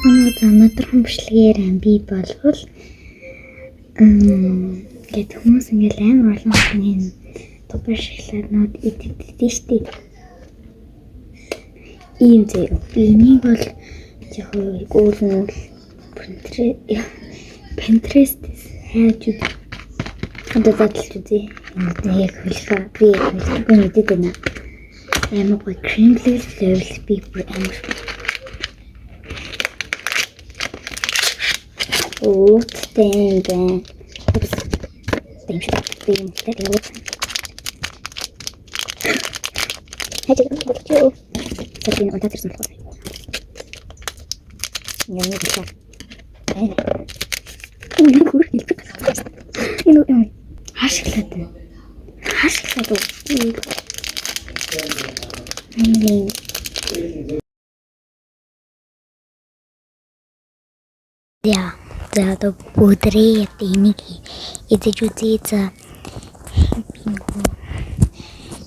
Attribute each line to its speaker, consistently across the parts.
Speaker 1: Өнөөдөр хамбишлэгээр би болвол гэт хүмүүс ингээл амар олон хүний тупер шоколаднууд идэгддэг штеп. Ийм зэ. Энийг бол яг гуулнуул Pinterest хайж үз. Хандаад л үзье. Энэ яг хөлхөө би мэдээд байна. Ямар гоё Kringles level би амар. Оо тэн. Тэн яг. Хажиг болчихё. Сэргийн унтаарсан болох. Яа нэг их. Энэ хашглаад. Яа, за бүдрээ энийг идэж үзье за.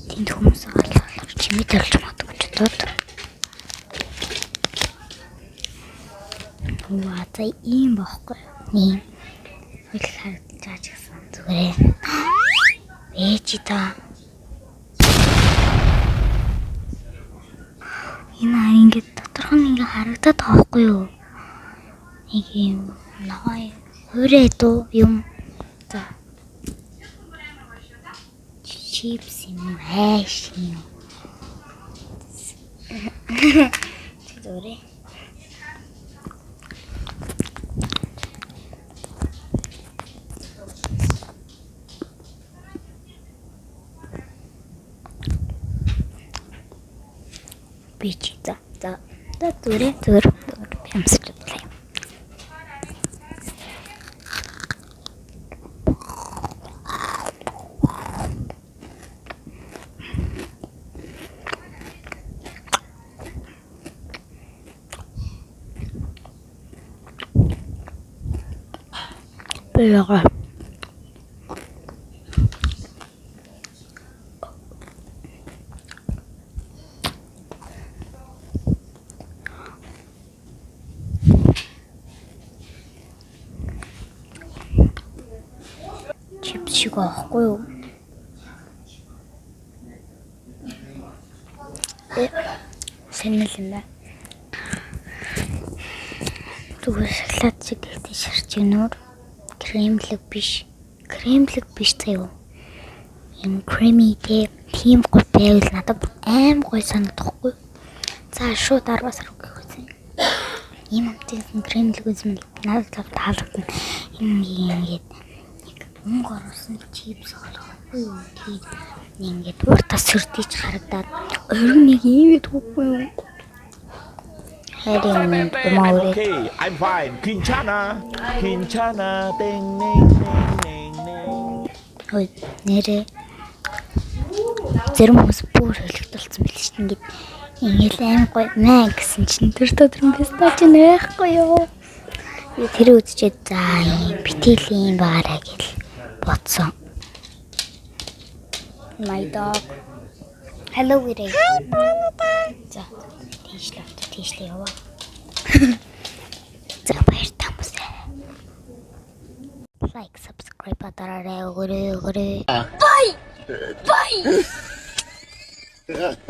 Speaker 1: Тэнд хүмүүс олох чимээ талж магадгүй ч дод. Ваа за ийм бохгүй. Нэг хөл харагдаж гисэн зүгээр. Ээжи та. Энэ ингээд доторх нь ингээ харагдаад байгаа байхгүй юу? Нэг юм ной хүрээ дөө юм. За. Чипс юм хайш юм. Зүгээр. Бичи за зүгээр ямсч байна. Бэга чипс шиг аахгүй юу? Сэнэл юм байна. Зүгээр шоколад шиг гэдэг шарч гинөр. Кремлэг биш заяа. Юм креми тийм гоё байвал надад аим гоё санагдахгүй. За шууд 10 сар өгөх. Ийм амтын кремлэг үзмэл надад таалагдана. Ингээд мөнгө оруулсан чипс болохгүй юу? Тийм ингээд уртас сөрдийч харагдаад ориг нэг ийм түүхгүй юу?
Speaker 2: Okay, I'm fine. Kinchana, ding, ding.
Speaker 1: Ой, нэрээ. Зарим хүмүүс бүр хөлөгдөлцсөн байл шүү дээ. Ингээд аим гоё маа гэсэн чинь тэр пистач нээхгүй юу? Тэр үзчихэд за битэлийн баараа гэл бодсон. My dog. Hello ирээ. За тийшлээ яваа. За баяртай хүмүүс. Like, subscribe дараарай өгөрөө. Bye.